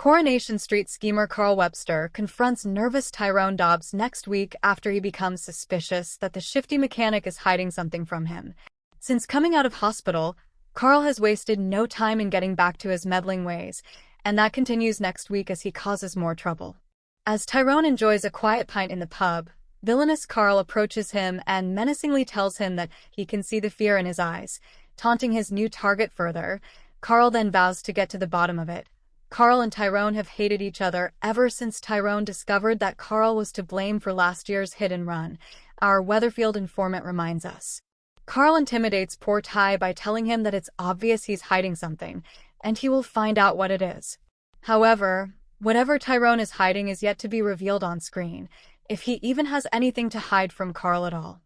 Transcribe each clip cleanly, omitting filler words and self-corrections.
Coronation Street schemer Carl Webster confronts nervous Tyrone Dobbs next week after he becomes suspicious that the shifty mechanic is hiding something from him. Since coming out of hospital, Carl has wasted no time in getting back to his meddling ways, and that continues next week as he causes more trouble. As Tyrone enjoys a quiet pint in the pub, villainous Carl approaches him and menacingly tells him that he can see the fear in his eyes, taunting his new target further. Carl then vows to get to the bottom of it. Carl and Tyrone have hated each other ever since Tyrone discovered that Carl was to blame for last year's hit and run, our Weatherfield informant reminds us. Carl intimidates poor Ty by telling him that it's obvious he's hiding something, and he will find out what it is. However, whatever Tyrone is hiding is yet to be revealed on screen, if he even has anything to hide from Carl at all.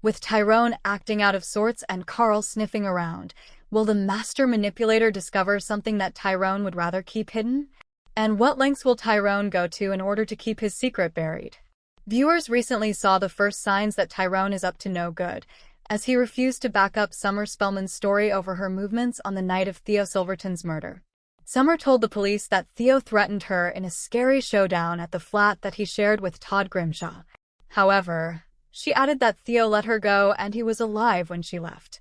With Tyrone acting out of sorts and Carl sniffing around, will the master manipulator discover something that Tyrone would rather keep hidden? And what lengths will Tyrone go to in order to keep his secret buried? Viewers recently saw the first signs that Tyrone is up to no good, as he refused to back up Summer Spellman's story over her movements on the night of Theo Silverton's murder. Summer told the police that Theo threatened her in a scary showdown at the flat that he shared with Todd Grimshaw. However, she added that Theo let her go and he was alive when she left.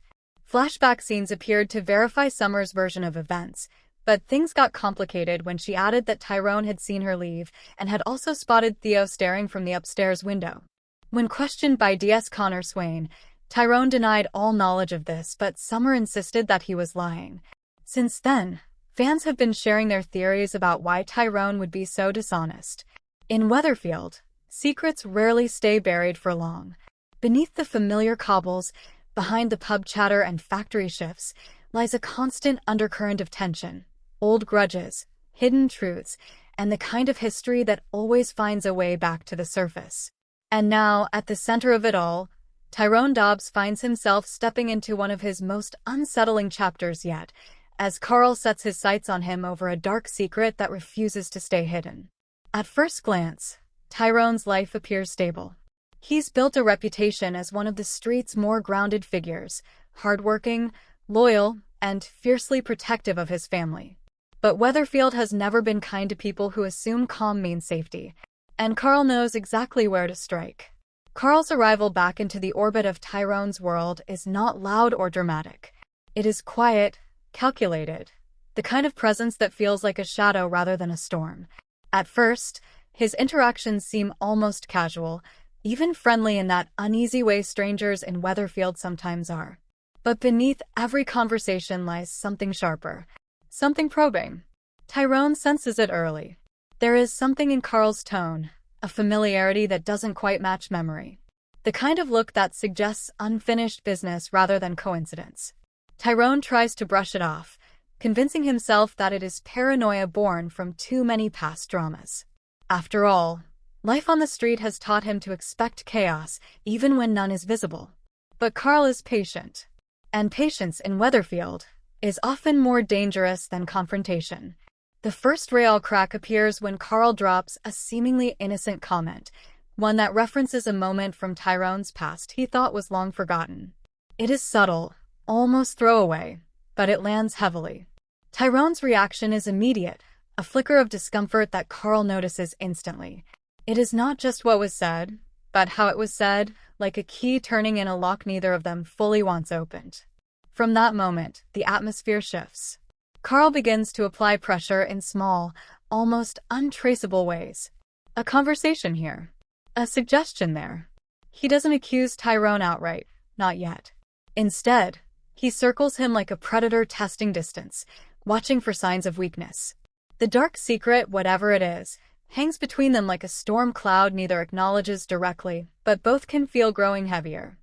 Flashback scenes appeared to verify Summer's version of events, but things got complicated when she added that Tyrone had seen her leave and had also spotted Theo staring from the upstairs window. When questioned by DS Connor Swain, Tyrone denied all knowledge of this, but Summer insisted that he was lying. Since then, fans have been sharing their theories about why Tyrone would be so dishonest. In Weatherfield, secrets rarely stay buried for long. Beneath the familiar cobbles, behind the pub chatter and factory shifts, lies a constant undercurrent of tension, old grudges, hidden truths, and the kind of history that always finds a way back to the surface. And now, at the center of it all, Tyrone Dobbs finds himself stepping into one of his most unsettling chapters yet, as Carl sets his sights on him over a dark secret that refuses to stay hidden. At first glance, Tyrone's life appears stable. He's built a reputation as one of the street's more grounded figures, hardworking, loyal, and fiercely protective of his family. But Weatherfield has never been kind to people who assume calm means safety, and Carl knows exactly where to strike. Carl's arrival back into the orbit of Tyrone's world is not loud or dramatic. It is quiet, calculated, the kind of presence that feels like a shadow rather than a storm. At first, his interactions seem almost casual, even friendly in that uneasy way strangers in Weatherfield sometimes are. But beneath every conversation lies something sharper, something probing. Tyrone senses it early. There is something in Carl's tone, a familiarity that doesn't quite match memory. The kind of look that suggests unfinished business rather than coincidence. Tyrone tries to brush it off, convincing himself that it is paranoia born from too many past dramas. After all, life on the street has taught him to expect chaos, even when none is visible. But Carl is patient. And patience in Weatherfield is often more dangerous than confrontation. The first real crack appears when Carl drops a seemingly innocent comment, one that references a moment from Tyrone's past he thought was long forgotten. It is subtle, almost throwaway, but it lands heavily. Tyrone's reaction is immediate, a flicker of discomfort that Carl notices instantly. It is not just what was said, but how it was said, like a key turning in a lock neither of them fully wants opened. From that moment, the atmosphere shifts. Carl begins to apply pressure in small, almost untraceable ways. A conversation here. A suggestion there. He doesn't accuse Tyrone outright, not yet. Instead, he circles him like a predator testing distance, watching for signs of weakness. The dark secret, whatever it is, hangs between them like a storm cloud neither acknowledges directly, but both can feel growing heavier.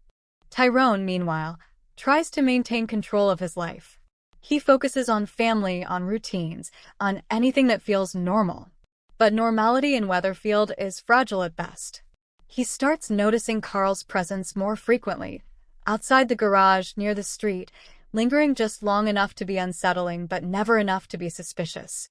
Tyrone, meanwhile, tries to maintain control of his life. He focuses on family, on routines, on anything that feels normal. But normality in Weatherfield is fragile at best. He starts noticing Carl's presence more frequently, outside the garage, near the street, lingering just long enough to be unsettling but never enough to be suspicious.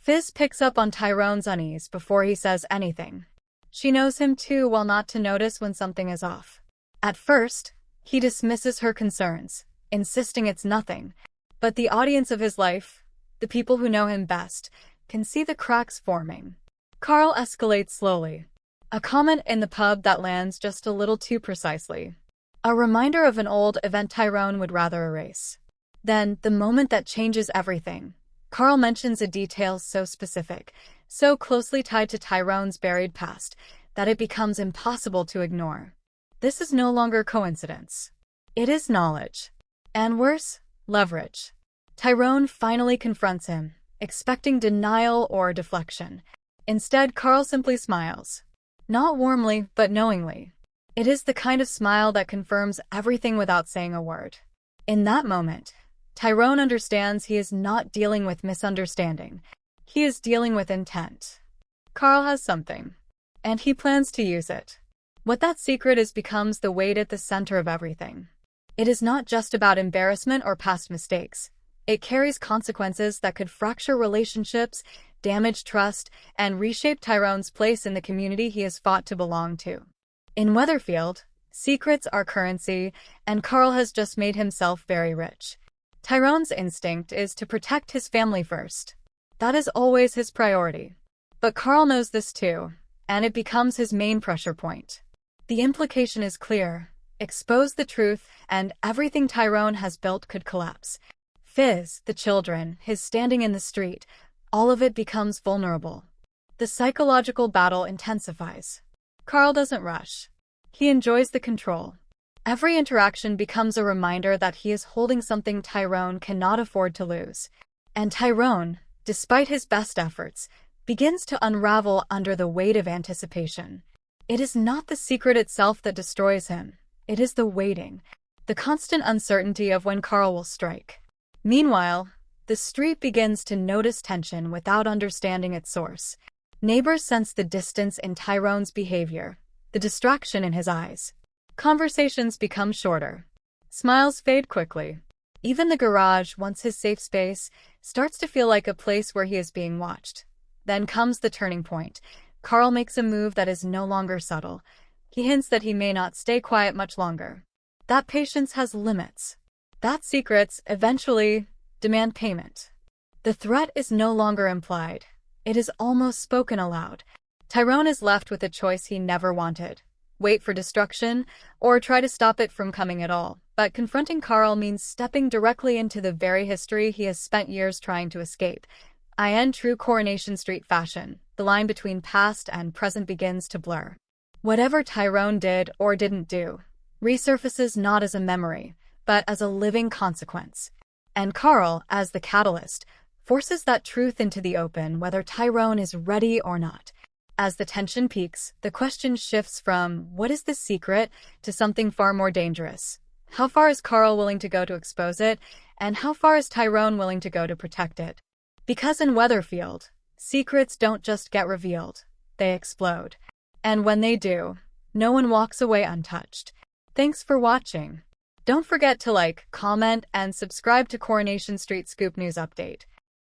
Fizz picks up on Tyrone's unease before he says anything. She knows him too well not to notice when something is off. At first, he dismisses her concerns, insisting it's nothing. But the audience of his life, the people who know him best, can see the cracks forming. Carl escalates slowly. A comment in the pub that lands just a little too precisely. A reminder of an old event Tyrone would rather erase. Then, the moment that changes everything. Carl mentions a detail so specific, so closely tied to Tyrone's buried past, that it becomes impossible to ignore. This is no longer coincidence. It is knowledge. And worse, leverage. Tyrone finally confronts him, expecting denial or deflection. Instead, Carl simply smiles. Not warmly, but knowingly. It is the kind of smile that confirms everything without saying a word. In that moment, Tyrone understands he is not dealing with misunderstanding. He is dealing with intent. Carl has something, and he plans to use it. What that secret is becomes the weight at the center of everything. It is not just about embarrassment or past mistakes. It carries consequences that could fracture relationships, damage trust, and reshape Tyrone's place in the community he has fought to belong to. In Weatherfield, secrets are currency, and Carl has just made himself very rich. Tyrone's instinct is to protect his family first. That is always his priority. But Carl knows this too, and it becomes his main pressure point. The implication is clear. Expose the truth, and everything Tyrone has built could collapse. Fizz, the children, his standing in the street, all of it becomes vulnerable. The psychological battle intensifies. Carl doesn't rush. He enjoys the control. Every interaction becomes a reminder that he is holding something Tyrone cannot afford to lose. And Tyrone, despite his best efforts, begins to unravel under the weight of anticipation. It is not the secret itself that destroys him. It is the waiting, the constant uncertainty of when Carl will strike. Meanwhile, the street begins to notice tension without understanding its source. Neighbors sense the distance in Tyrone's behavior, the distraction in his eyes. Conversations become shorter. Smiles fade quickly. Even the garage, once his safe space, starts to feel like a place where he is being watched. Then comes the turning point. Carl makes a move that is no longer subtle. He hints that he may not stay quiet much longer. That patience has limits. That secrets, eventually, demand payment. The threat is no longer implied. It is almost spoken aloud. Tyrone is left with a choice he never wanted. Wait for destruction, or try to stop it from coming at all. But confronting Carl means stepping directly into the very history he has spent years trying to escape. In true Coronation Street fashion, the line between past and present begins to blur. Whatever Tyrone did or didn't do, resurfaces not as a memory, but as a living consequence. And Carl, as the catalyst, forces that truth into the open whether Tyrone is ready or not. As the tension peaks, the question shifts from "what is the secret?" to something far more dangerous. How far is Carl willing to go to expose it, and how far is Tyrone willing to go to protect it? Because in Weatherfield, secrets don't just get revealed, they explode. And when they do, no one walks away untouched. Thanks for watching. Don't forget to like, comment, and subscribe to Coronation Street Scoop News Update.